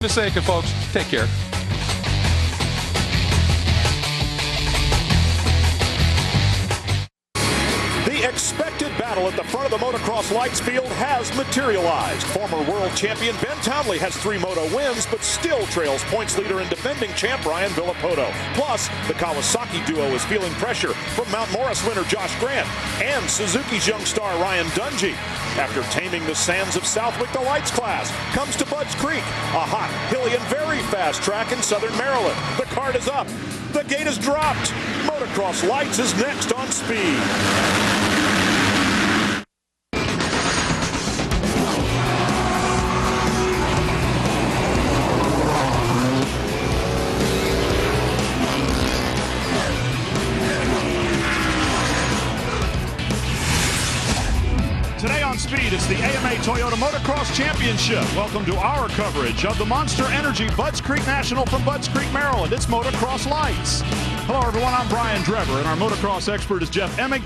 To say, folks, take care. The expected battle at the front of the Motocross Lights field has materialized. Former world champion Ben Townley has 3 moto wins, but still trails points leader and defending champ Ryan Villopoto. Plus, the Kawasaki duo is feeling pressure from Mount Morris winner Josh Grant and Suzuki's young star Ryan Dungey. After taming the sands of Southwick, the Lights class comes to Budds Creek, a hot, hilly, and very fast track in southern Maryland. The card is up. The gate is dropped. Motocross Lights is next on Speed. Today on Speed, it's the AMA Toyota Motocross Championship. Welcome to our coverage of the Monster Energy Budds Creek National from Budds Creek, Maryland. It's Motocross Lights. Hello, everyone. I'm Brian Drever, and our motocross expert is Jeff Emig.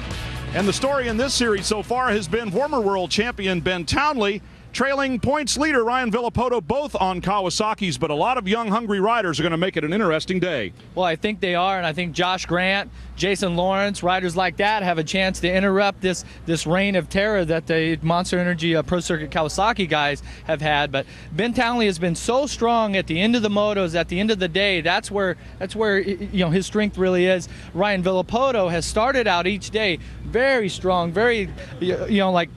And the story in this series so far has been former world champion Ben Townley trailing points leader Ryan Villopoto, both on Kawasaki's, but a lot of young, hungry riders are going to make it an interesting day. Well, I think they are, and I think Josh Grant, Jason Lawrence, riders like that have a chance to interrupt this reign of terror that the Monster Energy Pro Circuit Kawasaki guys have had. But Ben Townley has been so strong at the end of the motos, at the end of the day. That's where his strength really is. Ryan Villopoto has started out each day very strong, very like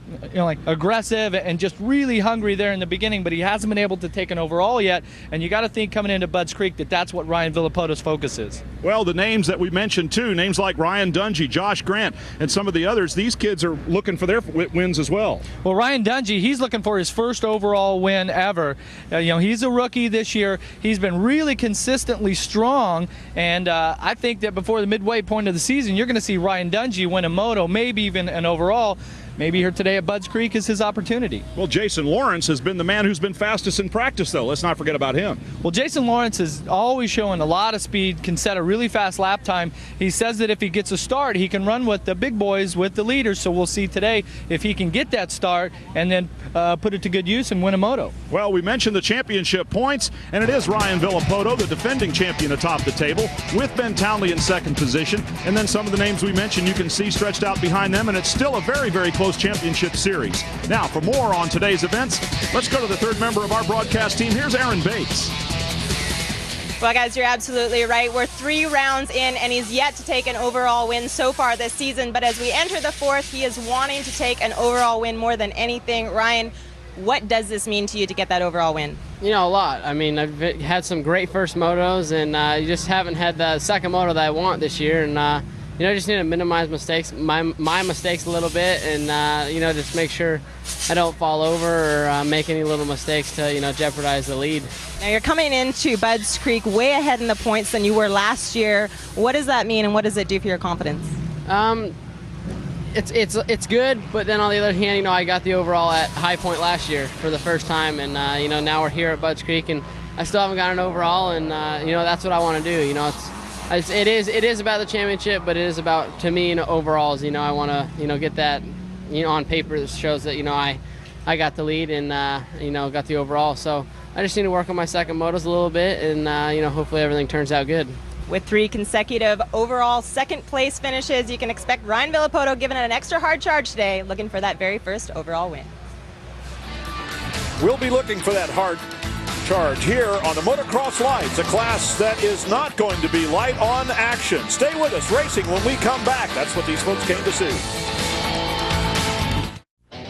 aggressive and just really hungry there in the beginning, but he hasn't been able to take an overall yet. And you got to think coming into Budds Creek that's what Ryan Villopoto's focus is. Well, the names that we mentioned too, names like Ryan Dungey, Josh Grant, and some of the others, these kids are looking for their wins as well. Well, Ryan Dungey, he's looking for his first overall win ever. He's a rookie this year. He's been really consistently strong, and I think that before the midway point of the season, you're going to see Ryan Dungey win a moto, maybe even an overall. Maybe here today at Budds Creek is his opportunity. Well, Jason Lawrence has been the man who's been fastest in practice, though. Let's not forget about him. Well, Jason Lawrence is always showing a lot of speed, can set a really fast lap time. He says that if he gets a start, he can run with the big boys, with the leaders. So we'll see today if he can get that start and then put it to good use and win a moto. Well, we mentioned the championship points, and it is Ryan Villopoto, the defending champion, atop the table, with Ben Townley in second position. And then some of the names we mentioned you can see stretched out behind them, and it's still a very, very close championship series. Now, for more on today's events, let's go to the third member of our broadcast team. Here's Aaron Bates. Well, guys, you're absolutely right. We're 3 rounds in, and he's yet to take an overall win so far this season. But as we enter the 4th, he is wanting to take an overall win more than anything. Ryan, what does this mean to you to get that overall win? A lot. I mean, I've had some great first motos, and you just haven't had the second moto that I want this year. And I just need to minimize mistakes, my mistakes a little bit, and just make sure I don't fall over or make any little mistakes to jeopardize the lead. Now you're coming into Budds Creek way ahead in the points than you were last year. What does that mean, and what does it do for your confidence? It's good, but then on the other hand, I got the overall at High Point last year for the first time, and now we're here at Budds Creek, and I still haven't got an overall, and that's what I want to do. It is about the championship, but it is about, to me, overalls. I want to get that on paper that shows that I got the lead and got the overall. So I just need to work on my second motos a little bit, and hopefully everything turns out good. With 3 consecutive overall second place finishes, you can expect Ryan Villopoto giving it an extra hard charge today, looking for that very first overall win. We'll be looking for that hard charge here on the Motocross Lights, a class that is not going to be light on action. Stay with us, racing, when we come back. That's what these folks came to see.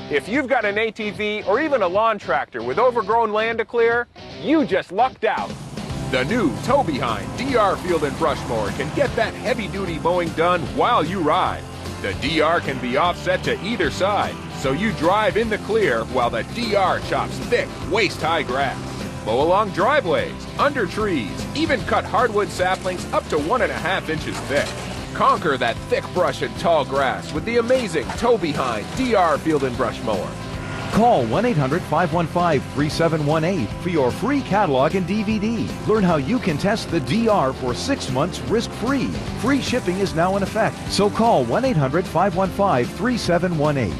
If you've got an ATV or even a lawn tractor with overgrown land to clear, you just lucked out. The new tow-behind DR Field and Brush Mower can get that heavy-duty mowing done while you ride. The DR can be offset to either side, so you drive in the clear while the DR chops thick, waist-high grass. Mow along driveways, under trees, even cut hardwood saplings up to 1.5 inches thick. Conquer that thick brush and tall grass with the amazing tow-behind DR Field and Brush Mower. Call 1-800-515-3718 for your free catalog and DVD. Learn how you can test the DR for 6 months risk-free. Free shipping is now in effect, so call 1-800-515-3718.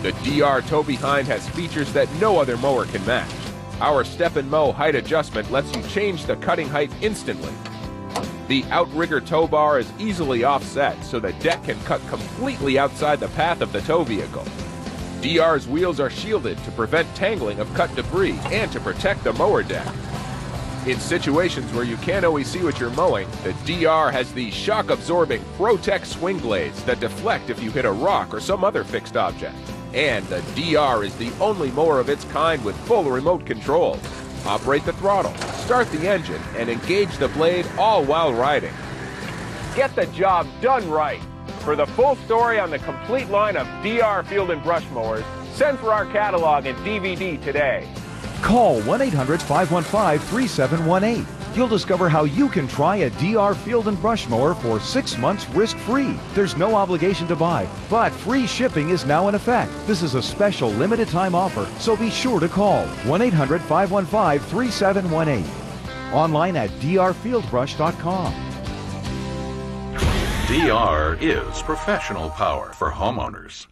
The DR Tow Behind has features that no other mower can match. Our Step and Mow height adjustment lets you change the cutting height instantly. The outrigger tow bar is easily offset so the deck can cut completely outside the path of the tow vehicle. DR's wheels are shielded to prevent tangling of cut debris and to protect the mower deck. In situations where you can't always see what you're mowing, the DR has these shock-absorbing Protect swing blades that deflect if you hit a rock or some other fixed object. And the DR is the only mower of its kind with full remote control. Operate the throttle, start the engine, and engage the blade all while riding. Get the job done right. For the full story on the complete line of DR Field and Brush Mowers, send for our catalog and DVD today. Call 1-800-515-3718. You'll discover how you can try a DR Field and Brush Mower for 6 months risk-free. There's no obligation to buy, but free shipping is now in effect. This is a special limited-time offer, so be sure to call 1-800-515-3718. Online at drfieldbrush.com. DR is professional power for homeowners.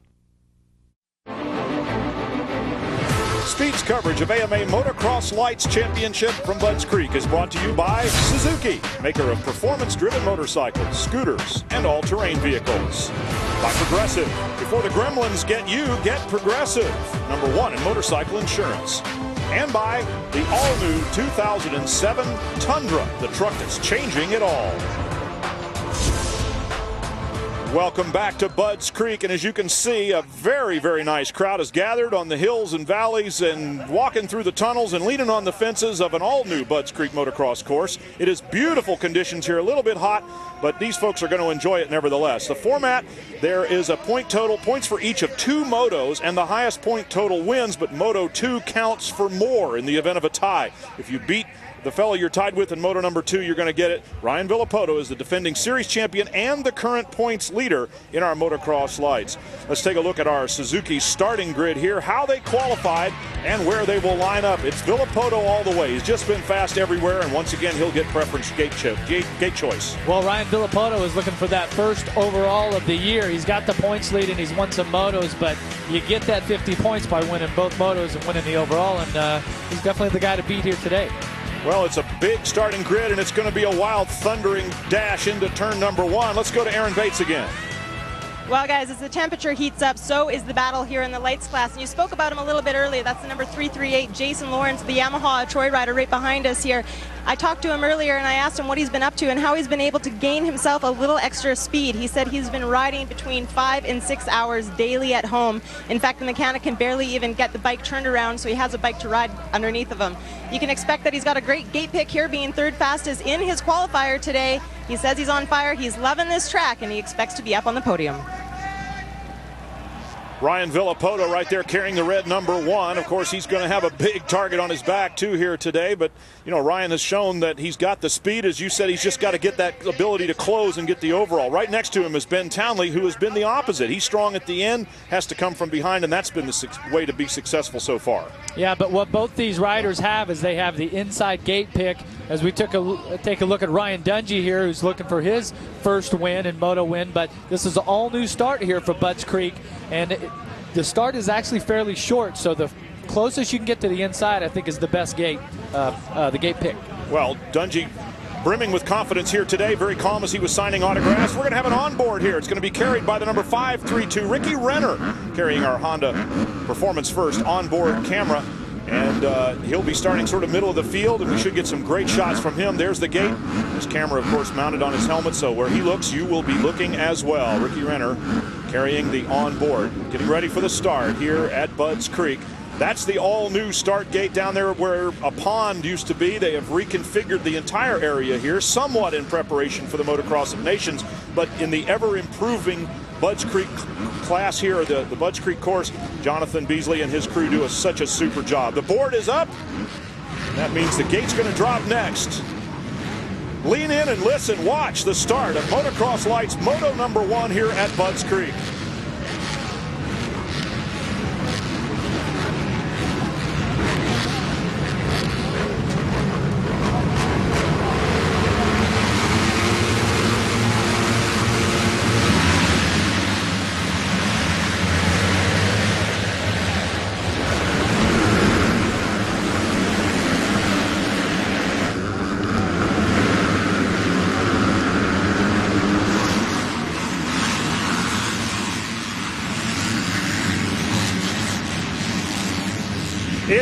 Speed's coverage of AMA Motocross Lights Championship from Budds Creek is brought to you by Suzuki, maker of performance-driven motorcycles, scooters, and all-terrain vehicles. By Progressive, before the gremlins get you, get Progressive, #1 in motorcycle insurance. And by the all-new 2007 Tundra, the truck that's changing it all. Welcome back to Budds Creek, and as you can see, a very, very nice crowd has gathered on the hills and valleys and walking through the tunnels and leaning on the fences of an all-new Budds Creek motocross course. It is beautiful conditions here, a little bit hot, but these folks are going to enjoy it nevertheless. The format, there is a point total, points for each of 2 motos, and the highest point total wins, but Moto 2 counts for more in the event of a tie. If you beat the fellow you're tied with in Moto number 2, you're going to get it. Ryan Villapoto is the defending series champion and the current points leader in our motocross lights. Let's take a look at our Suzuki starting grid here, how they qualified and where they will line up. It's Villapoto all the way. He's just been fast everywhere, and once again, he'll get preference gate choice. Well, Ryan Villapoto is looking for that first overall of the year. He's got the points lead and he's won some motos, but you get that 50 points by winning both motos and winning the overall, and he's definitely the guy to beat here today. Well, it's a big starting grid, and it's going to be a wild, thundering dash into turn number 1. Let's go to Aaron Bates again. Well, guys, as the temperature heats up, so is the battle here in the lights class. And you spoke about him a little bit earlier. That's the number 338, Jason Lawrence, the Yamaha Troy rider right behind us here. I talked to him earlier, and I asked him what he's been up to and how he's been able to gain himself a little extra speed. He said he's been riding between 5 and 6 hours daily at home. In fact, the mechanic can barely even get the bike turned around, so he has a bike to ride underneath of him. You can expect that he's got a great gate pick here, being third fastest in his qualifier today. He says he's on fire, he's loving this track, and he expects to be up on the podium. Ryan Villapoto right there carrying the red number 1. Of course, he's going to have a big target on his back, too, here today. But, you know, Ryan has shown that he's got the speed. As you said, he's just got to get that ability to close and get the overall. Right next to him is Ben Townley, who has been the opposite. He's strong at the end, has to come from behind, and that's been the way to be successful so far. Yeah, but what both these riders have is they have the inside gate pick. As we take a look at Ryan Dungey here, who's looking for his first win and moto win, but this is an all-new start here for Budds Creek, and the start is actually fairly short, so the closest you can get to the inside, I think, is the best gate, the gate pick. Well, Dungey brimming with confidence here today, very calm as he was signing autographs. We're going to have an onboard here. It's going to be carried by the number 532, Ricky Renner, carrying our Honda Performance First onboard camera. And he'll be starting sort of middle of the field, and we should get some great shots from him. There's the gate. His camera, of course, mounted on his helmet, so where he looks, you will be looking as well. Ricky Renner carrying the onboard, getting ready for the start here at Budds Creek. That's the all-new start gate down there where a pond used to be. They have reconfigured the entire area here, somewhat in preparation for the Motocross of Nations, but in the ever-improving Budds Creek class here, the Budds Creek course, Jonathan Beasley and his crew do such a super job. The board is up. That means the gate's going to drop next. Lean in and listen, watch the start of Motocross Lights Moto number 1 here at Budds Creek.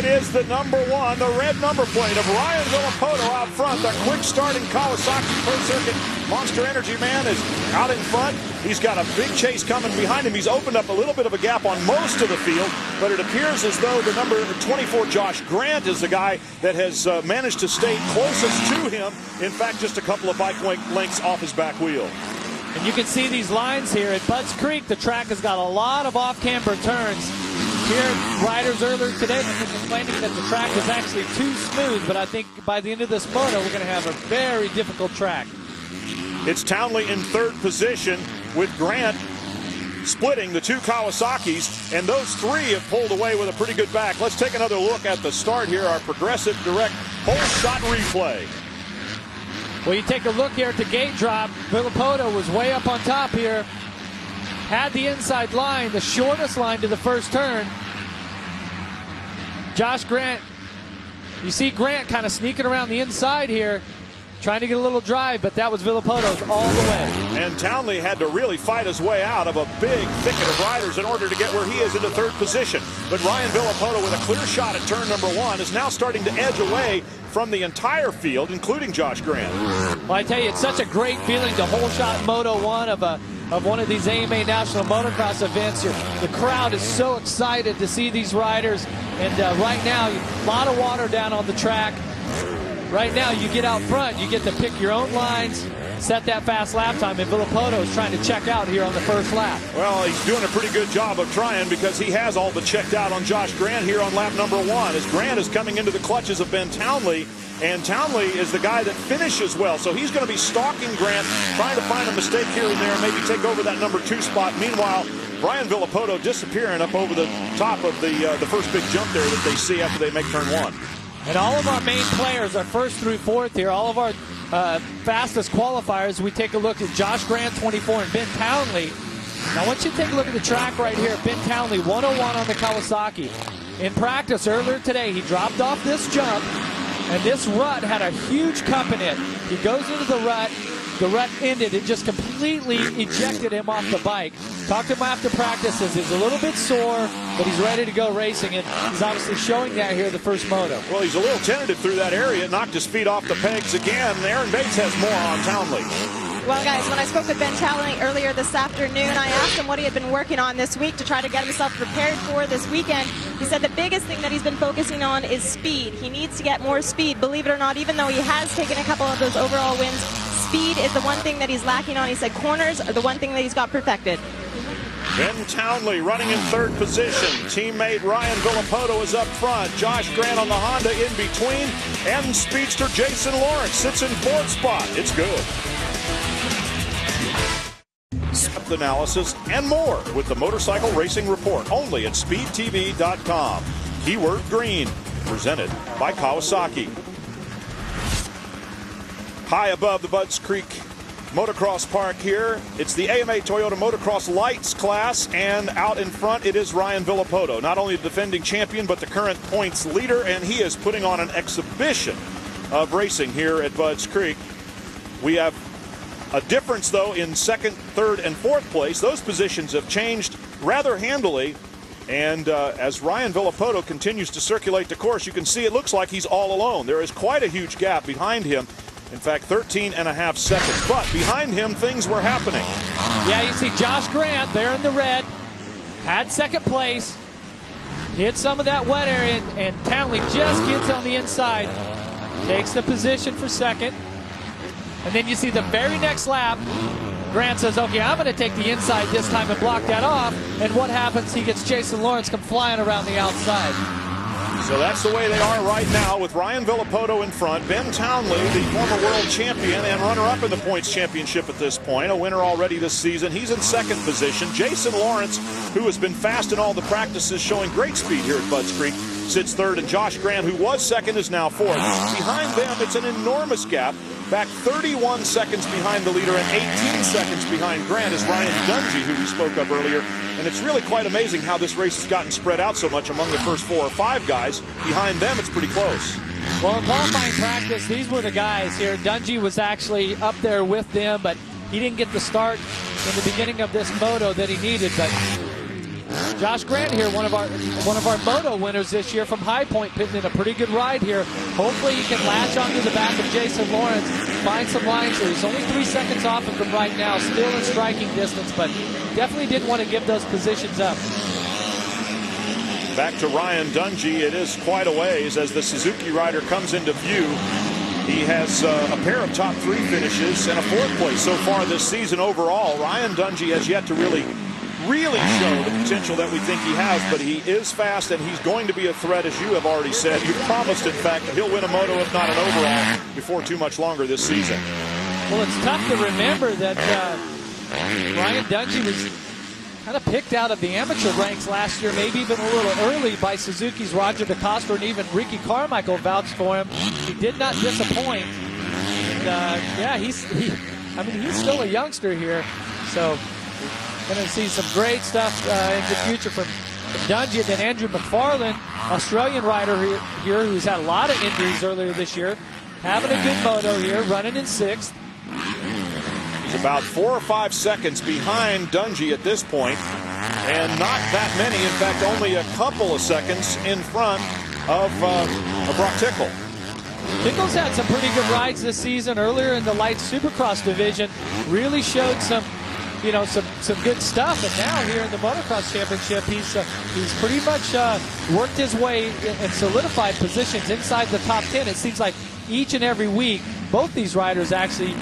is the number 1, the red number plate of Ryan Villapoto out front. The quick starting Kawasaki Pro Circuit Monster Energy man is out in front. He's got a big chase coming behind him. He's opened up a little bit of a gap on most of the field, but it appears as though the number 24 Josh Grant is the guy that has managed to stay closest to him. In fact, just a couple of bike lengths off his back wheel. And you can see these lines here at Budds Creek. The track has got a lot of off-camber turns. Here, riders earlier today have been complaining that the track is actually too smooth, but I think by the end of this moto, we're going to have a very difficult track. It's Townley in third position with Grant splitting the two Kawasaki's, and those three have pulled away with a pretty good back. Let's take another look at the start here, our Progressive Direct whole shot replay. Well, you take a look here at the gate drop. Villapoto was way up on top here. Had the inside line, the shortest line to the first turn. Josh Grant, you see Grant kind of sneaking around the inside here, trying to get a little drive, but that was Villapoto's all the way. And Townley had to really fight his way out of a big thicket of riders in order to get where he is into third position. But Ryan Villapoto, with a clear shot at turn number 1, is now starting to edge away from the entire field, including Josh Grant. Well, I tell you, it's such a great feeling to whole shot Moto 1 of one of these AMA National Motocross events. The crowd is so excited to see these riders, and right now, a lot of water down on the track. Right now, you get out front, you get to pick your own lines, set that fast lap time, and Villapoto is trying to check out here on the first lap. Well, he's doing a pretty good job of trying, because he has all but checked out on Josh Grant here on lap number 1, as Grant is coming into the clutches of Ben Townley, and Townley is the guy that finishes well, so he's going to be stalking Grant, trying to find a mistake here and there, maybe take over that number 2 spot. Meanwhile, Brian Villapoto disappearing up over the top of the first big jump there that they see after they make turn 1. And all of our main players are first through fourth here. All of our fastest qualifiers, we take a look at Josh Grant, 24, and Ben Townley. Now, once you take a look at the track right here, Ben Townley, 101 on the Kawasaki. In practice earlier today, he dropped off this jump, and this rut had a huge cup in it. He goes into the rut ended. It just completely ejected him off the bike. Talked to him after practice, says he's a little bit sore, but he's ready to go racing, and he's obviously showing that here the first moto. Well, he's a little tentative through that area, knocked his feet off the pegs again. Aaron Bates has more on Townley. Well, guys, when I spoke with Ben Townley earlier this afternoon, I asked him what he had been working on this week to try to get himself prepared for this weekend. He said the biggest thing that he's been focusing on is speed. He needs to get more speed. Believe it or not, even though he has taken a couple of those overall wins, speed is the one thing that he's lacking on. He said corners are the one thing that he's got perfected. Ben Townley running in third position. Teammate Ryan Villapoto is up front. Josh Grant on the Honda in between. And speedster Jason Lawrence sits in fourth spot. It's good. Analysis and more with the Motorcycle Racing Report, only at speedtv.com. Keyword green, presented by Kawasaki. High above the Budds Creek Motocross Park here, it's the AMA Toyota Motocross Lights class, and out in front it is Ryan Villapoto, not only the defending champion but the current points leader, and he is putting on an exhibition of racing here at Budds Creek. We have a difference, though, in second, third, and fourth place. Those positions have changed rather handily. And as Ryan Villapoto continues to circulate the course, you can see it looks like he's all alone. There is quite a huge gap behind him. In fact, 13.5 seconds. But behind him, things were happening. Yeah, you see Josh Grant there in the red. Had second place. Hit some of that wet area, and Townley just gets on the inside. Takes the position for second. And then you see the very next lap, Grant says, okay, I'm going to take the inside this time and block that off. And what happens? He gets Jason Lawrence come flying around the outside. So that's the way they are right now, with Ryan Villapoto in front. Ben Townley, the former world champion and runner-up in the points championship at this point, a winner already this season. He's in second position. Jason Lawrence, who has been fast in all the practices, showing great speed here at Budds Creek, sits third. And Josh Grant, who was second, is now fourth. Behind them, it's an enormous gap. Back 31 seconds behind the leader and 18 seconds behind Grant is Ryan Dungey, who we spoke of earlier. And it's really quite amazing how this race has gotten spread out so much among the first 4 or 5 guys. Behind them, it's pretty close. Well, in qualifying practice, these were the guys here. Dungey was actually up there with them, but he didn't get the start in the beginning of this moto that he needed. But Josh Grant here, one of our moto winners this year from High Point, pitting in a pretty good ride here. Hopefully he can latch onto the back of Jason Lawrence, find some lines here. He's only 3 seconds off of him right now, still in striking distance, but definitely didn't want to give those positions up. Back to Ryan Dungey. It is quite a ways as the Suzuki rider comes into view. He has a pair of top 3 finishes and a 4th place so far this season overall. Ryan Dungey has yet to really show the potential that we think he has, but he is fast and he's going to be a threat, as you have already said. You've promised, in fact, that he'll win a moto, if not an overall, before too much longer this season. Well, it's tough to remember that Ryan Dungey was kind of picked out of the amateur ranks last year, maybe even a little early by Suzuki's Roger DeCoster, and even Ricky Carmichael vouched for him. He did not disappoint. And, yeah, he's still a youngster here, so going to see some great stuff in the future from Dungey. And then Andrew McFarlane, Australian rider here who's had a lot of injuries earlier this year, having a good moto here, running in 6th. He's about 4 or 5 seconds behind Dungey at this point, and not that many. In fact, only a couple of seconds in front of Brock Tickle. Tickle's had some pretty good rides this season. Earlier in the light supercross division, really showed some good stuff. And now here in the motocross championship, he's pretty much worked his way and solidified positions inside the top 10. It seems like each and every week, both these riders actually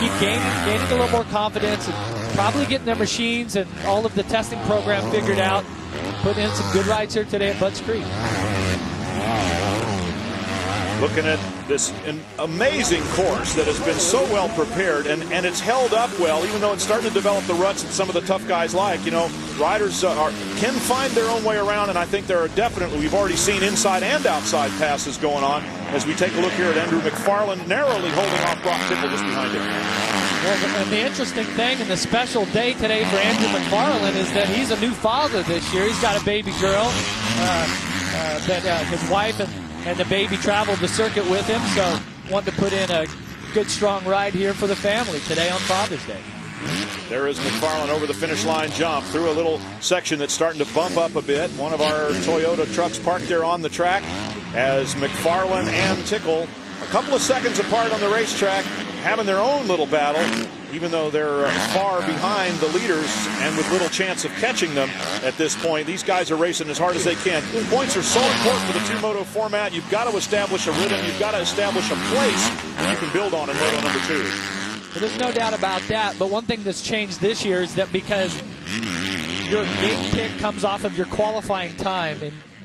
keep gaining a little more confidence and probably getting their machines and all of the testing program figured out. Putting in some good rides here today at Budds Creek. Looking at this amazing course that has been so well prepared, and it's held up well, even though it's starting to develop the ruts that some of the tough guys like. Riders can find their own way around, and I think there are definitely, we've already seen inside and outside passes going on as we take a look here at Andrew McFarlane, narrowly holding off Brock Tickle just behind him. Well, and the interesting thing and the special day today for Andrew McFarlane is that he's a new father this year. He's got a baby girl that his wife and the baby traveled the circuit with him, so wanted to put in a good, strong ride here for the family today on Father's Day. There is McFarlane over the finish line jump through a little section that's starting to bump up a bit. One of our Toyota trucks parked there on the track as McFarlane and Tickle, a couple of seconds apart on the racetrack, having their own little battle, even though they're far behind the leaders and with little chance of catching them at this point. These guys are racing as hard as they can. Points are so important for the 2-moto format. You've got to establish a rhythm. You've got to establish a place you can build on in moto number 2. Well, there's no doubt about that, but one thing that's changed this year is that because your gate pick comes off of your qualifying time,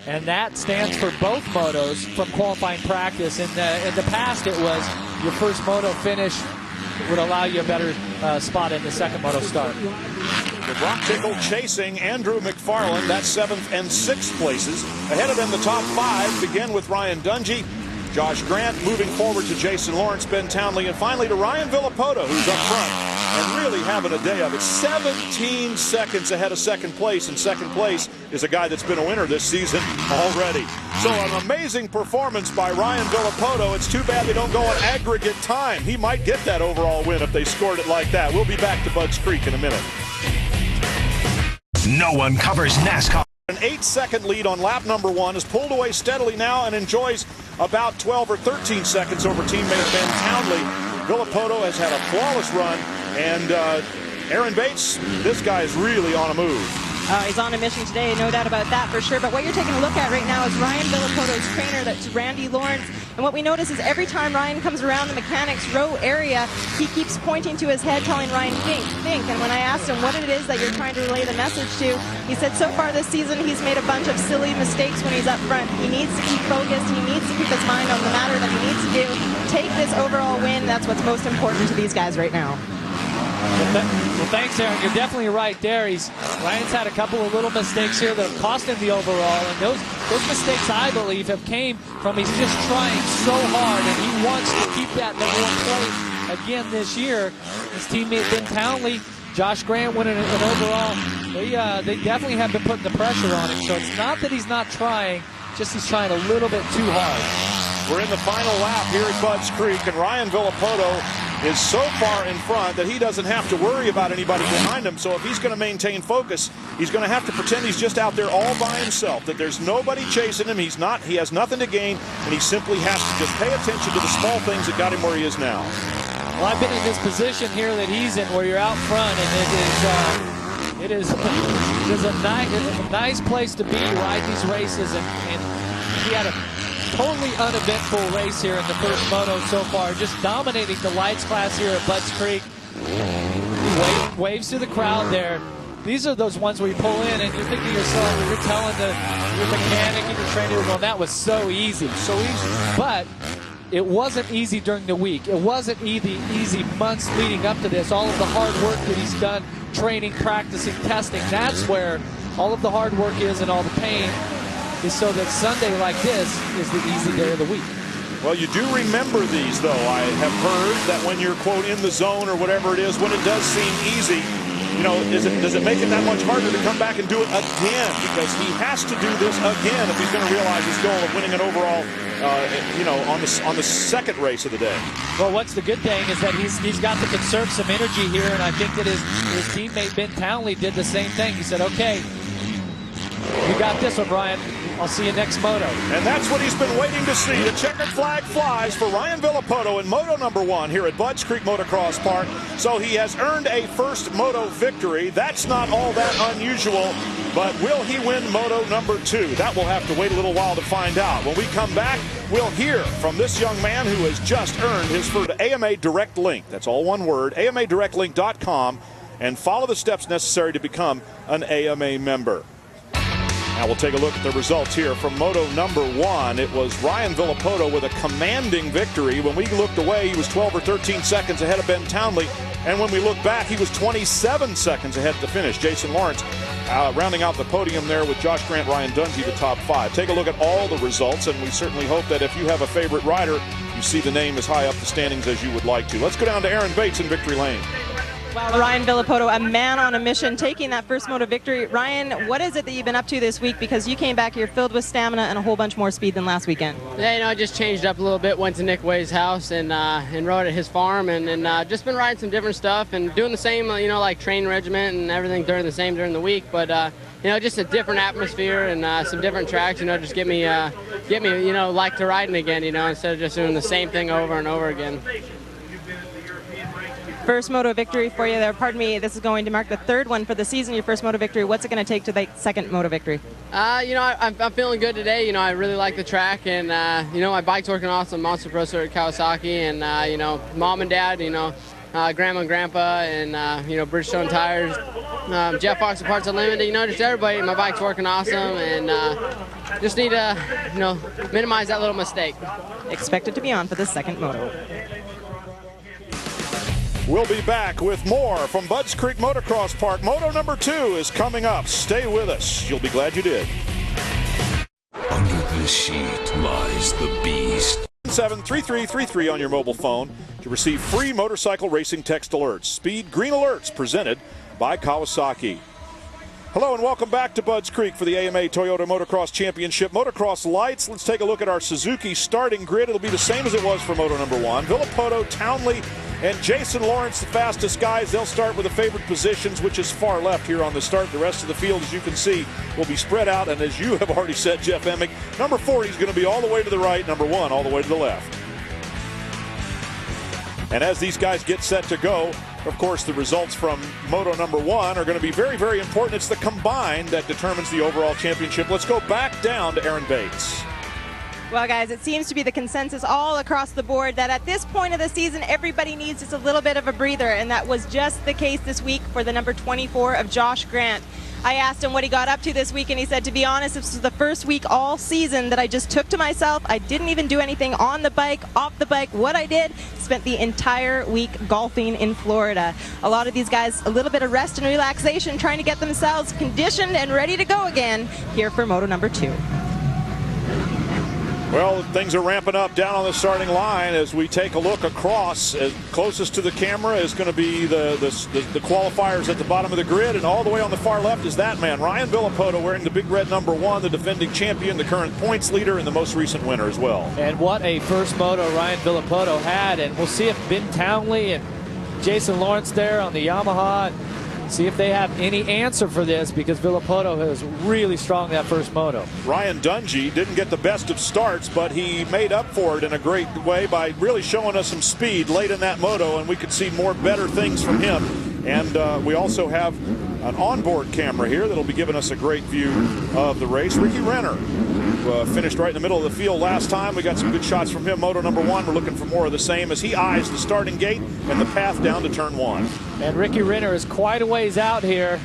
and that stands for both motos from qualifying practice. In the past, it was your first moto finish would allow you a better spot in the second moto start. Brock Tickle chasing Andrew McFarlane. That's 7th and 6th places. Ahead of them, the top 5 begin with Ryan Dungey, Josh Grant moving forward to Jason Lawrence, Ben Townley, and finally to Ryan Villapoto, who's up front and really having a day of it. 17 seconds ahead of second place, and second place is a guy that's been a winner this season already. So an amazing performance by Ryan Villapoto. It's too bad they don't go on aggregate time. He might get that overall win if they scored it like that. We'll be back to Budds Creek in a minute. No one covers NASCAR. An 8-second lead on lap number 1 is pulled away steadily now and enjoys about 12 or 13 seconds over teammate Ben Townley. Villapoto has had a flawless run, and Aaron Bates, this guy is really on a move. He's on a mission today, no doubt about that for sure. But what you're taking a look at right now is Ryan Villapoto's trainer, that's Randy Lawrence. And what we notice is every time Ryan comes around the mechanics row area, he keeps pointing to his head, telling Ryan, think. And when I asked him what it is that you're trying to relay the message to, he said so far this season he's made a bunch of silly mistakes when he's up front. He needs to keep focused. He needs to keep his mind on the matter that he needs to do. Take this overall win. That's what's most important to these guys right now. Well, thanks, Aaron. You're definitely right there. Ryan's had a couple of little mistakes here that have cost him the overall, and those mistakes, I believe, have came from he's just trying so hard, and he wants to keep that number 1 place again this year. His teammate Ben Townley, Josh Grant winning an overall. They definitely have been putting the pressure on him. So it's not that he's not trying, just he's trying a little bit too hard. We're in the final lap here at Budds Creek, and Ryan Villapoto is so far in front that he doesn't have to worry about anybody behind him. So if he's going to maintain focus, he's going to have to pretend he's just out there all by himself, that there's nobody chasing him. He has nothing to gain, and he simply has to just pay attention to the small things that got him where he is now. Well, I've been in this position here that he's in, where you're out front, and it is a nice place to be to ride these races, and he had a totally uneventful race here in the first moto so far, just dominating the lights class here at Butts Creek. He waves to the crowd there. These are those ones where you pull in and you're thinking to yourself, you're telling your mechanic and your trainer, you're going, that was so easy. But it wasn't easy during the week. It wasn't easy months leading up to this. All of the hard work that he's done, training, practicing, testing, that's where all of the hard work is, and all the pain is so that Sunday like this is the easy day of the week. Well, you do remember these, though. I have heard that when you're, quote, in the zone or whatever it is, when it does seem easy, you know, does it make it that much harder to come back and do it again? Because he has to do this again if he's going to realize his goal of winning an overall, on the second race of the day. Well, what's the good thing is that he's got to conserve some energy here, and I think that his teammate Ben Townley did the same thing. He said, okay, you got this one, Ryan. I'll see you next moto. And that's what he's been waiting to see. The checkered flag flies for Ryan Villapoto in moto number 1 here at Butts Creek Motocross Park. So he has earned a first moto victory. That's not all that unusual, but will he win moto number 2? That we'll have to wait a little while to find out. When we come back, we'll hear from this young man who has just earned his first AMA Direct Link. That's all one word, AMADirectLink.com, and follow the steps necessary to become an AMA member. Now we'll take a look at the results here from moto number 1. It was Ryan Villapoto with a commanding victory. When we looked away, he was 12 or 13 seconds ahead of Ben Townley. And when we look back, he was 27 seconds ahead to finish. Jason Lawrence rounding out the podium there with Josh Grant, Ryan Dungey, the top 5. Take a look at all the results, and we certainly hope that if you have a favorite rider, you see the name as high up the standings as you would like to. Let's go down to Aaron Bates in victory lane. Well, Ryan Villapoto, a man on a mission, taking that first moto victory. Ryan, what is it that you've been up to this week? Because you came back here filled with stamina and a whole bunch more speed than last weekend. Yeah, I just changed up a little bit, went to Nick Way's house and rode at his farm, and just been riding some different stuff and doing the same, like training regiment and everything during the week. But just a different atmosphere and some different tracks, just get me like to riding again, instead of just doing the same thing over and over again. First moto victory for you there. Pardon me, this is going to mark the 3rd one for the season, your first moto victory. What's it going to take to the second moto victory? I'm feeling good today. I really like the track, and my bike's working awesome. Monster Pro Circuit Kawasaki, and mom and dad, grandma and grandpa, and Bridgestone tires, Jeff Fox of Parts Unlimited. Just everybody. My bike's working awesome, and just need to minimize that little mistake. Expected to be on for the second moto. We'll be back with more from Butts Creek Motocross Park. Moto number 2 is coming up. Stay with us. You'll be glad you did. Under the sheet lies the beast. 73333 on your mobile phone to receive free motorcycle racing text alerts. Speed Green Alerts presented by Kawasaki. Hello and welcome back to Butts Creek for the AMA Toyota Motocross Championship. Motocross lights. Let's take a look at our Suzuki starting grid. It'll be the same as it was for moto number 1. Villapoto, Townley, and Jason Lawrence, the fastest guys. They'll start with the favored positions, which is far left here on the start. The rest of the field, as you can see, will be spread out. And as you have already said, Jeff Emmick, number 40 is going to be all the way to the right, number 1 all the way to the left. And as these guys get set to go, of course, the results from moto number 1 are going to be very, very important. It's the combined that determines the overall championship. Let's go back down to Aaron Bates. Well, guys, it seems to be the consensus all across the board that at this point of the season, everybody needs just a little bit of a breather, and that was just the case this week for the number 24 of Josh Grant. I asked him what he got up to this week, and he said, to be honest, this was the first week all season that I just took to myself. I didn't even do anything on the bike, off the bike. What I did, spent the entire week golfing in Florida. A lot of these guys, a little bit of rest and relaxation, trying to get themselves conditioned and ready to go again here for moto number 2. Well, things are ramping up down on the starting line as we take a look across. Closest to the camera is going to be the qualifiers at the bottom of the grid, and all the way on the far left is that man, Ryan Villapoto, wearing the big red number 1, the defending champion, the current points leader, and the most recent winner as well. And what a first moto Ryan Villapoto had, and we'll see if Ben Townley and Jason Lawrence there on the Yamaha, see if they have any answer for this, because Villapoto was really strong that first moto. Ryan Dungey didn't get the best of starts, but he made up for it in a great way by really showing us some speed late in that moto, and we could see more better things from him. And we also have an onboard camera here that'll be giving us a great view of the race. Ricky Renner, who finished right in the middle of the field last time. We got some good shots from him. Moto number 1, we're looking for more of the same as he eyes the starting gate and the path down to turn 1. And Ricky Renner is quite a ways out here.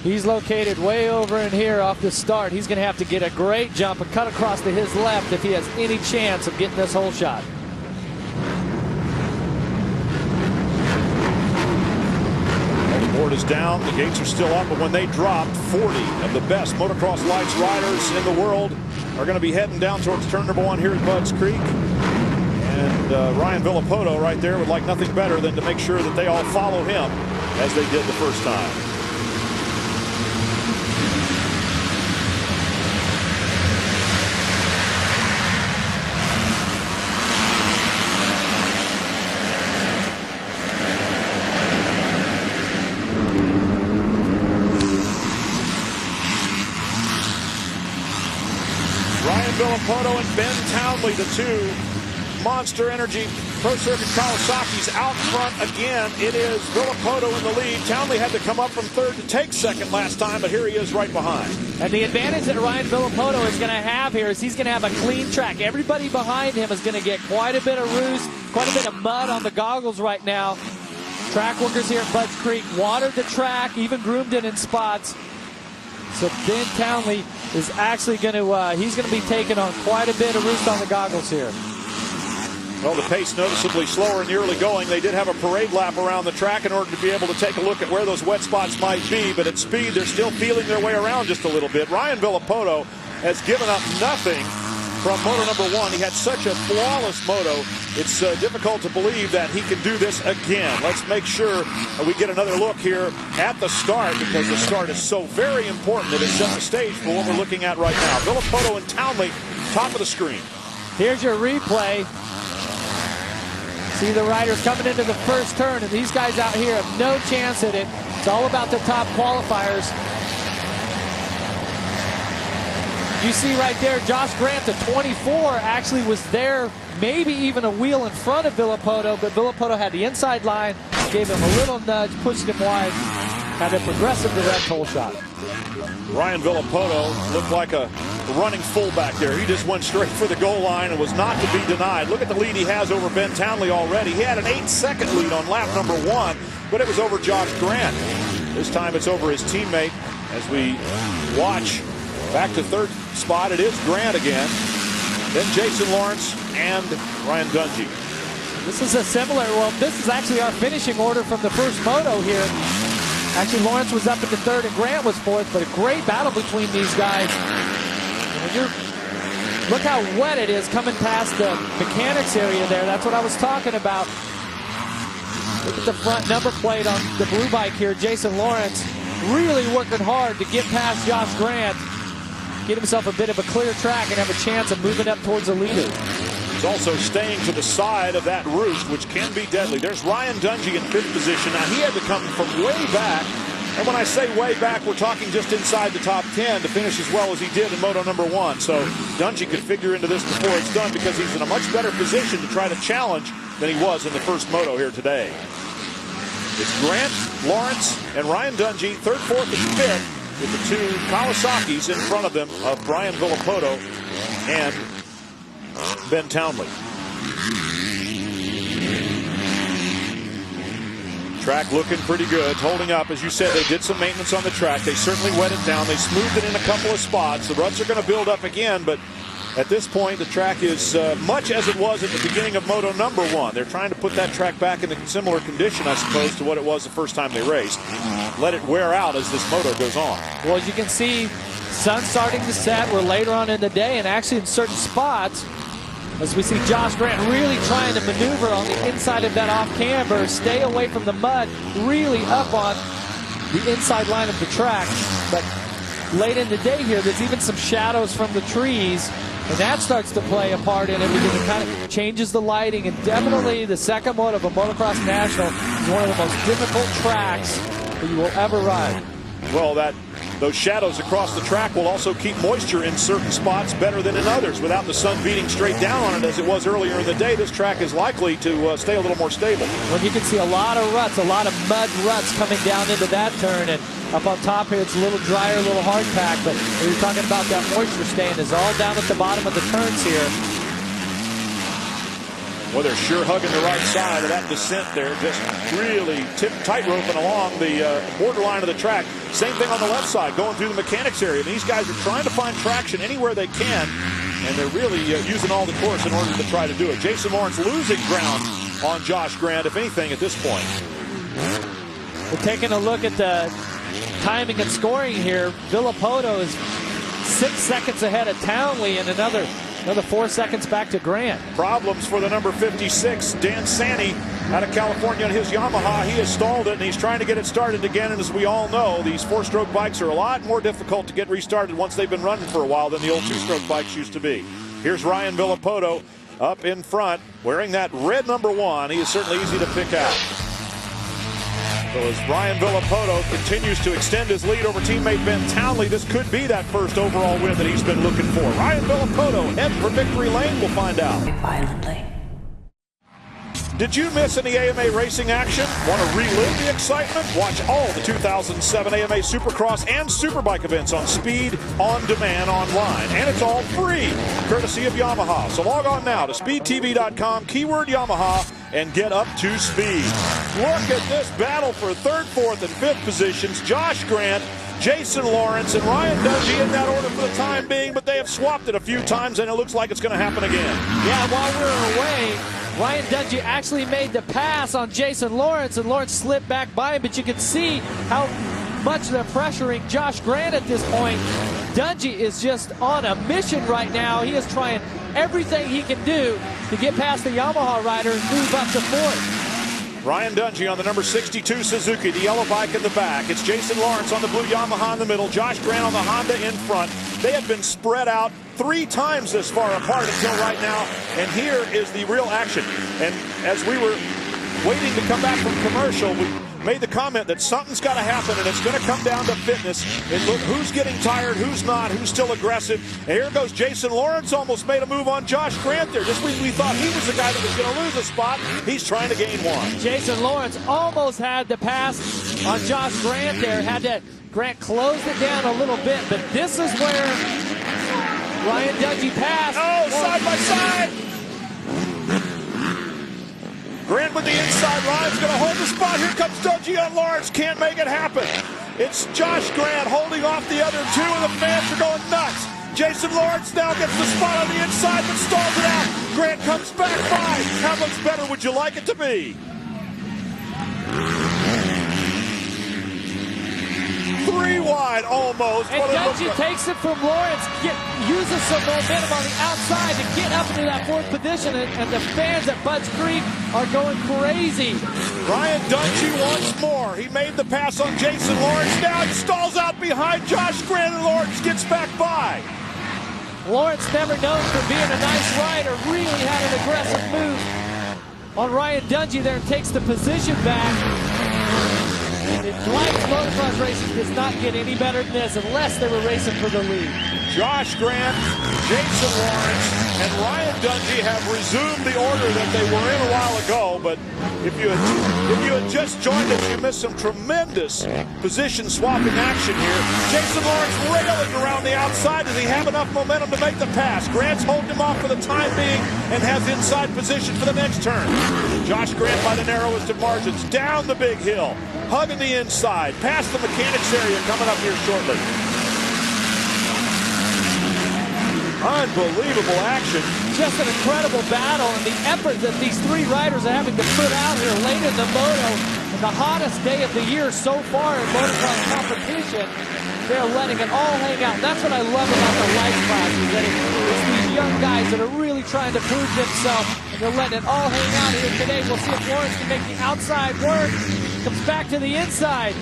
He's located way over in here off the start. He's going to have to get a great jump and cut across to his left if he has any chance of getting this whole shot. The board is down, the gates are still up, but when they dropped, 40 of the best motocross lights riders in the world are going to be heading down towards turn number 1 here at Budds Creek. And Ryan Villapoto right there would like nothing better than to make sure that they all follow him as they did the first time. Ryan Villapoto and Ben Townley, the two Monster Energy Pro Circuit Kawasaki's out front again. It is Villapoto in the lead. Townley had to come up from 3rd to take 2nd last time, but here he is right behind. And the advantage that Ryan Villapoto is going to have here is he's going to have a clean track. Everybody behind him is going to get quite a bit of roost, quite a bit of mud on the goggles right now. Track workers here at Budds Creek watered the track, even groomed it in spots. So Ben Townley is actually going to, he's going to be taking on quite a bit of roost on the goggles here. Well, the pace noticeably slower in the early going. They did have a parade lap around the track in order to be able to take a look at where those wet spots might be, but at speed, they're still feeling their way around just a little bit. Ryan Villapoto has given up nothing from moto number 1. He had such a flawless moto. It's difficult to believe that he can do this again. Let's make sure we get another look here at the start, because the start is so very important that it sets the stage for what we're looking at right now. Villapoto and Townley, top of the screen. Here's your replay. See the riders coming into the first turn, and these guys out here have no chance at it. It's all about the top qualifiers. You see right there, Josh Grant, the 24, actually was there, maybe even a wheel in front of Villapoto, but Villapoto had the inside line, gave him a little nudge, pushed him wide, had a progressive direct hole shot. Ryan Villapoto looked like a running fullback there. He just went straight for the goal line and was not to be denied. Look at the lead he has over Ben Townley already. He had an 8-second lead on lap number 1, but it was over Josh Grant. This time it's over his teammate as we watch back to 3rd spot. It is Grant again. Then Jason Lawrence and Ryan Dungey. This is a similar, well, this is actually our finishing order from the first moto here. Actually, Lawrence was up into 3rd and Grant was 4th, but a great battle between these guys. Look how wet it is coming past the mechanics area there. That's what I was talking about. Look at the front number plate on the blue bike here. Jason Lawrence really working hard to get past Josh Grant, get himself a bit of a clear track and have a chance of moving up towards the leader. He's also staying to the side of that roost, which can be deadly. There's Ryan Dungey in 5th position. Now, he had to come from way back. And when I say way back, we're talking just inside the top 10 to finish as well as he did in moto number 1. So Dungey could figure into this before it's done, because he's in a much better position to try to challenge than he was in the first moto here today. It's Grant, Lawrence, and Ryan Dungey, 3rd, 4th, and 5th, with the 2 Kawasaki's in front of them of Brian Villapoto and Ben Townley. Track looking pretty good, holding up. As you said, they did some maintenance on the track. They certainly wet it down. They smoothed it in a couple of spots. The ruts are going to build up again, but at this point, the track is much as it was at the beginning of moto number 1. They're trying to put that track back in a similar condition, I suppose, to what it was the first time they raced. Let it wear out as this moto goes on. Well, as you can see, sun's starting to set. We're later on in the day, and actually in certain spots, as we see Josh Grant really trying to maneuver on the inside of that off camber, stay away from the mud, really up on the inside line of the track. But late in the day here, there's even some shadows from the trees, and that starts to play a part in it because it kind of changes the lighting. And definitely the second one of a Motocross National is one of the most difficult tracks that you will ever ride. Well, those shadows across the track will also keep moisture in certain spots better than in others. Without the sun beating straight down on it as it was earlier in the day, this track is likely to stay a little more stable. Well, you can see a lot of ruts, a lot of mud ruts coming down into that turn. And up on top here, it's a little drier, a little hard pack. But when you're talking about that moisture stain is all down at the bottom of the turns here. Well, they're sure hugging the right side of that descent there, just really tight-roping along the borderline of the track. Same thing on the left side, going through the mechanics area. And these guys are trying to find traction anywhere they can, and they're really using all the course in order to try to do it. Jason Lawrence losing ground on Josh Grant, if anything, at this point. We're taking a look at the timing and scoring here. Villapoto is 6 seconds ahead of Townley, and another 4 seconds back to Grant. Problems for the number 56, Dan Sanny, out of California on his Yamaha. He has stalled it, and he's trying to get it started again. And as we all know, these four-stroke bikes are a lot more difficult to get restarted once they've been running for a while than the old two-stroke bikes used to be. Here's Ryan Villapoto up in front, wearing that red number 1. He is certainly easy to pick out. So as Ryan Villapoto continues to extend his lead over teammate Ben Townley, this could be that first overall win that he's been looking for. Ryan Villapoto heading for victory lane. We'll find out. Violently. Did you miss any AMA racing action? Want to relive the excitement? Watch all the 2007 AMA Supercross and Superbike events on Speed On Demand online. And it's all free, courtesy of Yamaha. So log on now to speedtv.com, keyword Yamaha, and get up to speed. Look at this battle for 3rd, 4th, and 5th positions. Josh Grant, Jason Lawrence, and Ryan Dungey in that order for the time being, but they have swapped it a few times, and it looks like it's going to happen again. Yeah, while we were away, Ryan Dungey actually made the pass on Jason Lawrence, and Lawrence slipped back by him, but you can see how much they're pressuring Josh Grant at this point. Dungey is just on a mission right now. He is trying everything he can do to get past the Yamaha rider and move up to 4th. Ryan Dungey on the number 62 Suzuki, the yellow bike in the back. It's Jason Lawrence on the blue Yamaha in the middle. Josh Grant on the Honda in front. They have been spread out 3 times this far apart until right now. And here is the real action. And as we were waiting to come back from commercial, we made the comment that something's got to happen, and it's going to come down to fitness. And look, who's getting tired, who's not, who's still aggressive. And here goes Jason Lawrence, almost made a move on Josh Grant there. Just when we thought he was the guy that was going to lose a spot, he's trying to gain one. Jason Lawrence almost had the pass on Josh Grant there. Grant closed it down a little bit, but this is where Ryan Dungey passed. Oh, side by side. Grant with the inside line is going to hold the spot. Here comes Dungey on Lawrence. Can't make it happen. It's Josh Grant holding off the other 2, and the fans are going nuts. Jason Lawrence now gets the spot on the inside, but stalls it out. Grant comes back by. How much better would you like it to be? 3 wide almost. And Dungey takes it from Lawrence, uses some momentum on the outside to get up into that 4th position, and the fans at Budds Creek are going crazy. Ryan Dungey once more. He made the pass on Jason Lawrence. Now he stalls out behind Josh Grant, and Lawrence gets back by. Lawrence, never known for being a nice rider, really had an aggressive move on Ryan Dungey there and takes the position back. Light motocross racing does not get any better than this unless they were racing for the lead. Josh Grant, Jason Lawrence, and Ryan Dungey have resumed the order that they were in a while ago, but if you had just joined us, you missed some tremendous position swapping action here. Jason Lawrence railing around the outside. Does he have enough momentum to make the pass? Grant's holding him off for the time being and has inside position for the next turn. Josh Grant by the narrowest of margins, down the big hill, hugging the inside, past the mechanics area, coming up here shortly. Unbelievable action. Just an incredible battle, and the effort that these 3 riders are having to put out here late in the moto, and the hottest day of the year so far in motocross competition. They're letting it all hang out. That's what I love about the lights classes, that it's these young guys that are really trying to prove themselves, and they're letting it all hang out here today. We'll see if Lawrence can make the outside work. Comes back to the inside.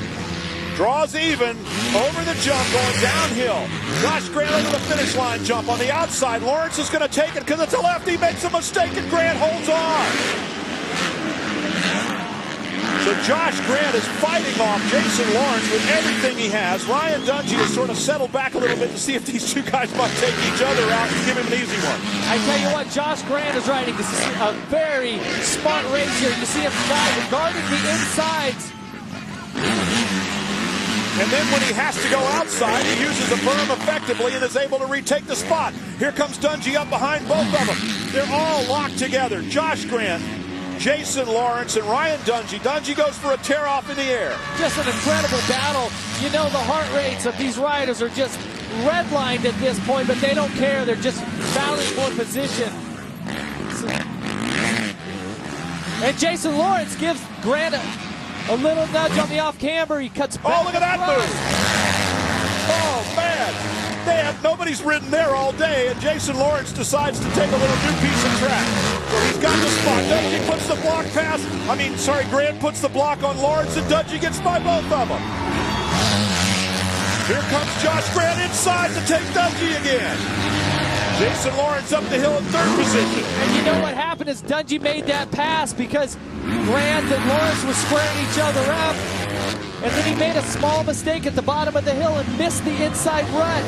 Draws even, over the jump, going downhill. Josh Grant over the finish line jump on the outside. Lawrence is going to take it because it's a left. He makes a mistake, and Grant holds on. So Josh Grant is fighting off Jason Lawrence with everything he has. Ryan Dungey has sort of settled back a little bit to see if these two guys might take each other out and give him an easy one. I tell you what, Josh Grant is riding a very smart race here. You see him guarding the insides. And then when he has to go outside, he uses the berm effectively and is able to retake the spot. Here comes Dungey up behind both of them. They're all locked together. Josh Grant, Jason Lawrence, and Ryan Dungey. Dungey goes for a tear-off in the air. Just an incredible battle. You know, the heart rates of these riders are just redlined at this point, but they don't care. They're just battling for position. And Jason Lawrence gives Grant a little nudge on the off-camber. He cuts back. Oh, look at that move. Oh, man. Nobody's ridden there all day, and Jason Lawrence decides to take a little new piece of track. So he's got the spot. Dungey puts the block pass. Grant puts the block on Lawrence, and Dungey gets by both of them. Here comes Josh Grant inside to take Dungey again. Jason Lawrence up the hill in third position. And you know what happened is Dungey made that pass because Grant and Lawrence were squaring each other up. And then he made a small mistake at the bottom of the hill and missed the inside rut.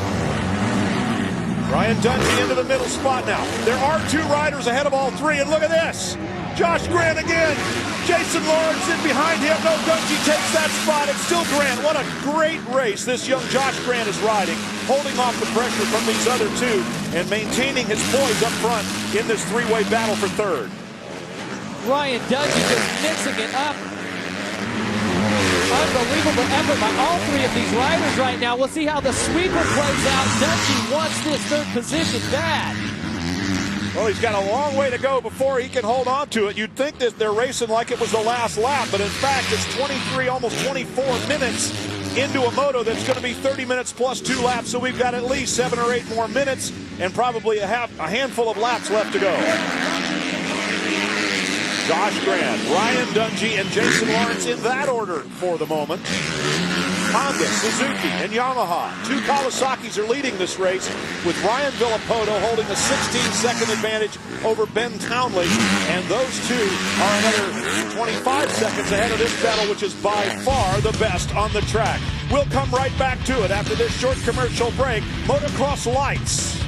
Ryan Dungey into the middle spot now. There are two riders ahead of all three, and look at this. Josh Grant again. Jason Lawrence in behind him. No, Dungey takes that spot. It's still Grant. What a great race this young Josh Grant is riding, holding off the pressure from these other two and maintaining his poise up front in this three-way battle for third. Ryan Dungey just mixing it up. Unbelievable effort by all three of these riders right now. We'll see how the sweeper plays out. Dungey wants this third position bad. Well, he's got a long way to go before he can hold on to it. You'd think that they're racing like it was the last lap, but in fact, it's 23, almost 24 minutes into a moto that's going to be 30 minutes plus 2 laps, so we've got at least 7 or 8 more minutes and probably a handful of laps left to go. Josh Grant, Ryan Dungey, and Jason Lawrence in that order for the moment. Honda, Suzuki, and Yamaha. 2 Kawasaki's are leading this race, with Ryan Villapoto holding a 16-second advantage over Ben Townley, and those two are another 25 seconds ahead of this battle, which is by far the best on the track. We'll come right back to it after this short commercial break. Motocross Lights.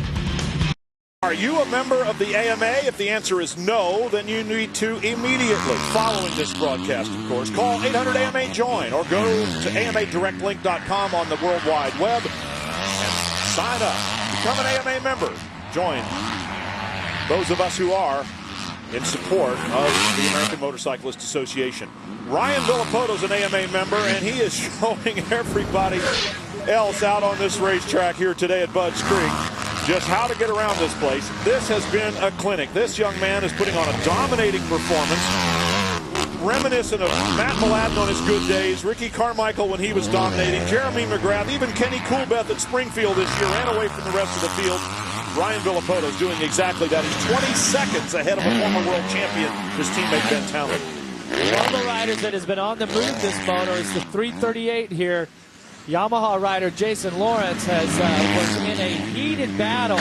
Are you a member of the AMA? If the answer is no, then you need to immediately, following this broadcast, of course, call 800-AMA-JOIN or go to AMADirectLink.com on the World Wide Web and sign up. Become an AMA member. Join those of us who are in support of the American Motorcyclist Association. Ryan Villapoto's an AMA member, and he is showing everybody else out on this racetrack here today at Budds Creek just how to get around this place. This has been a clinic. This young man is putting on a dominating performance, reminiscent of Matt Mladen on his good days, Ricky Carmichael when he was dominating, Jeremy McGrath, even Kenny Coolbeth at Springfield this year ran away from the rest of the field. Ryan Villapoto is doing exactly that. He's 20 seconds ahead of a former world champion, his teammate Ben Townley. One of the riders that has been on the move this moto is the 338 here. Yamaha rider Jason Lawrence was in a heated battle.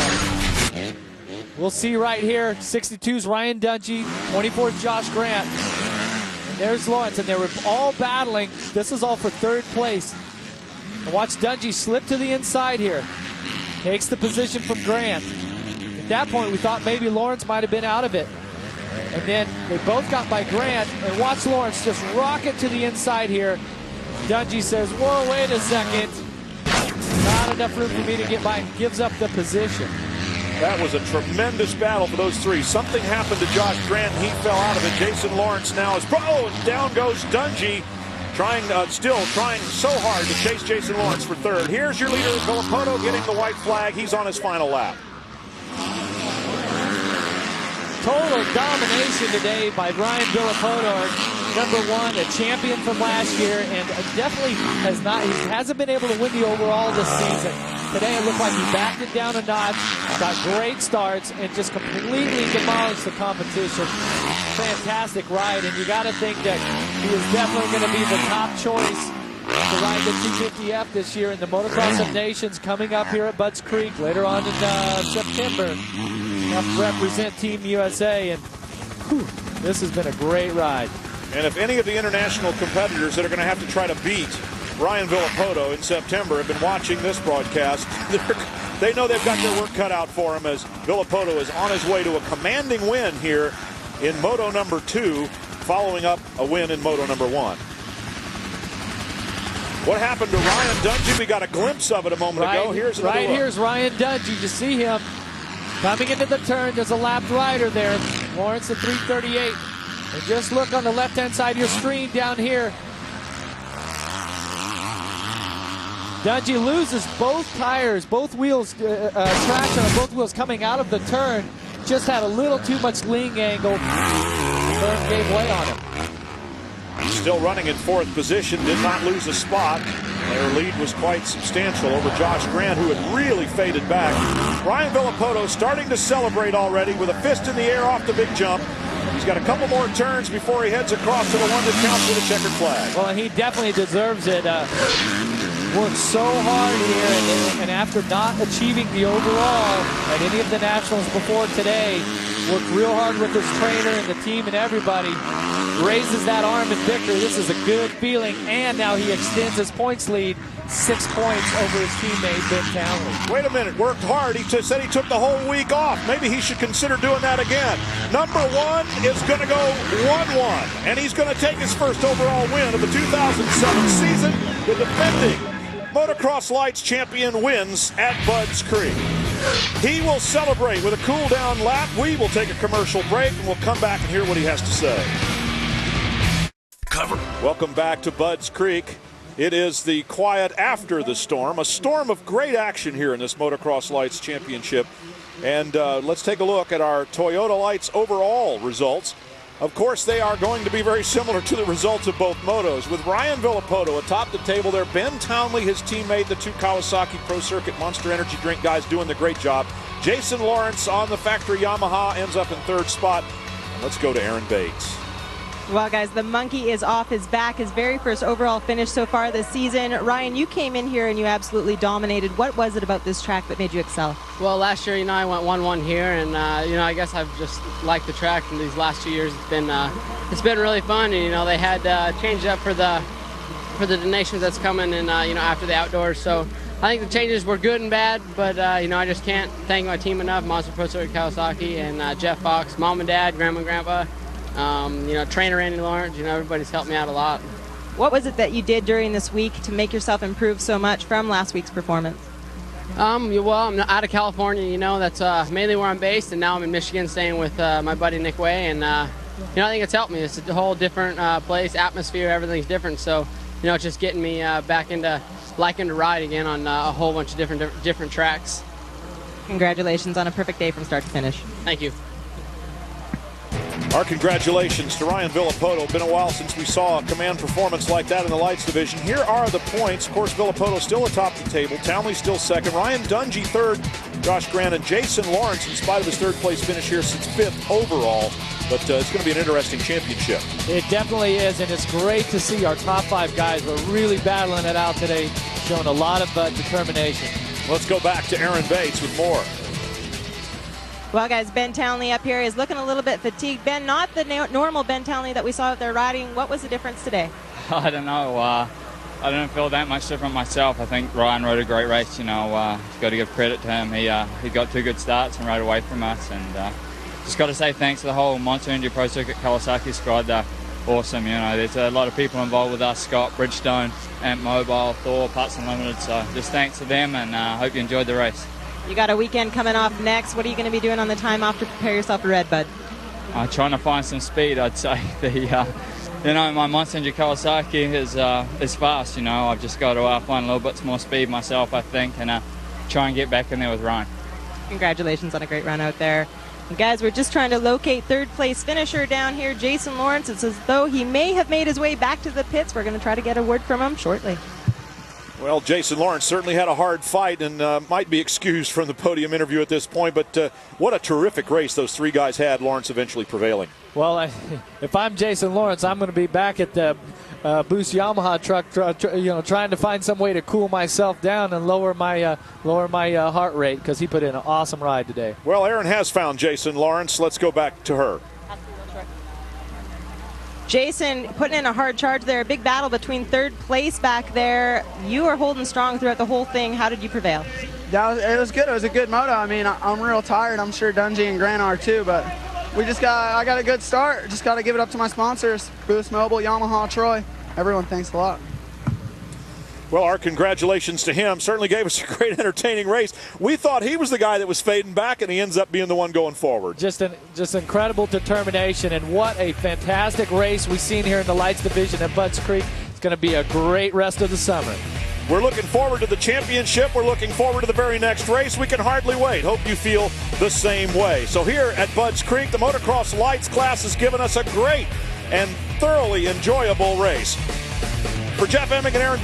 We'll see right here, 62's Ryan Dungey, 24's Josh Grant. And there's Lawrence, and they were all battling. This is all for third place. And watch Dungey slip to the inside here. Takes the position from Grant. At that point, we thought maybe Lawrence might have been out of it. And then they both got by Grant, and watch Lawrence just rocket to the inside here. Dungey says, whoa, wait a second. Not enough room for me to get by, and gives up the position. That was a tremendous battle for those three. Something happened to Josh Grant, and he fell out of it. Jason Lawrence now is, and down goes Dungey, still trying so hard to chase Jason Lawrence for third. Here's your leader, Villapoto, getting the white flag. He's on his final lap. total domination today by Ryan Villapoto, number one, a champion from last year, and definitely he hasn't been able to win the overall this season. Today it looked like he backed it down a notch, got great starts, and just completely demolished the competition. Fantastic ride, and you got to think that he is definitely going to be the top choice to ride the 250F this year in the Motocross of Nations coming up here at Budds Creek later on in September. Have to represent Team USA, and this has been a great ride. And if any of the international competitors that are going to have to try to beat Ryan Villapoto in September have been watching this broadcast, they know they've got their work cut out for him, as Villapoto is on his way to a commanding win here in Moto number 2, following up a win in Moto number 1. What happened to Ryan Dungey? We got a glimpse of it a moment ago. Here's another look. Here's Ryan Dungey. You see him coming into the turn. There's a lapped rider there. Lawrence at 338. And just look on the left-hand side of your screen down here. Dungey loses both tires, both wheels, traction on both wheels coming out of the turn. Just had a little too much lean angle. Turn gave way on him. Still running in 4th position, did not lose a spot. Their lead was quite substantial over Josh Grant, who had really faded back. Ryan Villapoto starting to celebrate already with a fist in the air off the big jump. He's got a couple more turns before he heads across to the one that counts with a checkered flag. Well, and he definitely deserves it. Worked so hard here, and after not achieving the overall at any of the nationals before today, worked real hard with his trainer and the team and everybody. Raises that arm in victory. This is a good feeling, and now he extends his points lead 6 points over his teammate Ben Townley. Wait a minute, worked hard. He said he took the whole week off. Maybe he should consider doing that again. Number 1 is going to go 1-1, and he's going to take his first overall win of the 2007 season. The defending Motocross Lights champion wins at Budds Creek. He will celebrate with a cool-down lap. We will take a commercial break, and we'll come back and hear what he has to say. Welcome back to Budds Creek. It is the quiet after the storm, a storm of great action here in this Motocross Lights Championship. And let's take a look at our Toyota Lights overall results. Of course, they are going to be very similar to the results of both motos. With Ryan Villapoto atop the table there, Ben Townley, his teammate, the 2 Kawasaki Pro Circuit Monster Energy Drink guys doing the great job. Jason Lawrence on the factory Yamaha ends up in 3rd spot. And let's go to Aaron Bates. Well, guys, the monkey is off his back. His very first overall finish so far this season. Ryan, you came in here and you absolutely dominated. What was it about this track that made you excel? Well, last year, I went 1-1 here, and I guess I've just liked the track. And these last 2 years, it's been really fun. And they had changed up for the donations that's coming, and after the outdoors. So I think the changes were good and bad, but I just can't thank my team enough. Monster Pro Circuit Kawasaki and Jeff Fox, Mom and Dad, Grandma and Grandpa. Trainer Andy Lawrence, everybody's helped me out a lot. What was it that you did during this week to make yourself improve so much from last week's performance? Well, I'm out of California, that's mainly where I'm based, and now I'm in Michigan staying with my buddy Nick Way, and I think it's helped me. It's a whole different place, atmosphere, everything's different, so it's just getting me back into liking to ride again on a whole bunch of different tracks. Congratulations on a perfect day from start to finish. Thank you. Our congratulations to Ryan Villapoto. Been a while since we saw a command performance like that in the Lights division. Here are the points. Of course, Villapoto still atop the table. Townley still second. Ryan Dungey third. Josh Grant and Jason Lawrence, in spite of his 3rd place finish here, sits 5th overall. But it's going to be an interesting championship. It definitely is, and it's great to see our top 5 guys. We're really battling it out today, showing a lot of determination. Let's go back to Aaron Bates with more. Well, guys, Ben Townley up here is looking a little bit fatigued. Ben, not the normal Ben Townley that we saw out there riding. What was the difference today? I don't know. I don't feel that much different myself. I think Ryan rode a great race. Got to give credit to him. He got 2 good starts and rode away from us. And just got to say thanks to the whole Monster Energy Pro Circuit Kawasaki squad. They're awesome. There's a lot of people involved with us: Scott, Bridgestone, Amp Mobile, Thor, Parts Unlimited. So just thanks to them, and hope you enjoyed the race. You got a weekend coming off next. What are you going to be doing on the time off to prepare yourself for Redbud? Trying to find some speed, I'd say. My Monster Energy Kawasaki is fast. I've just got to find a little bit more speed myself, I think, and try and get back in there with Ryan. Congratulations on a great run out there. And guys, we're just trying to locate third place finisher down here, Jason Lawrence. It's as though he may have made his way back to the pits. We're going to try to get a word from him shortly. Well, Jason Lawrence certainly had a hard fight and might be excused from the podium interview at this point, but what a terrific race those three guys had, Lawrence eventually prevailing. Well, if I'm Jason Lawrence, I'm going to be back at the Boost Yamaha truck, trying to find some way to cool myself down and lower my heart rate, because he put in an awesome ride today. Well, Aaron has found Jason Lawrence. Let's go back to her. Jason putting in a hard charge there, a big battle between third place back there. You are holding strong throughout the whole thing. How did you prevail? It was good. It was a good moto. I mean, I'm real tired. I'm sure Dungy and Grant are too, but I got a good start. Just got to give it up to my sponsors, Boost Mobile, Yamaha, Troy. Everyone, thanks a lot. Well, our congratulations to him. Certainly gave us a great entertaining race. We thought he was the guy that was fading back, and he ends up being the one going forward. Just incredible determination, and what a fantastic race we've seen here in the Lights Division at Budds Creek. It's going to be a great rest of the summer. We're looking forward to the championship. We're looking forward to the very next race. We can hardly wait. Hope you feel the same way. So here at Budds Creek, the motocross lights class has given us a great and thoroughly enjoyable race. For Jeff Emig and Aaron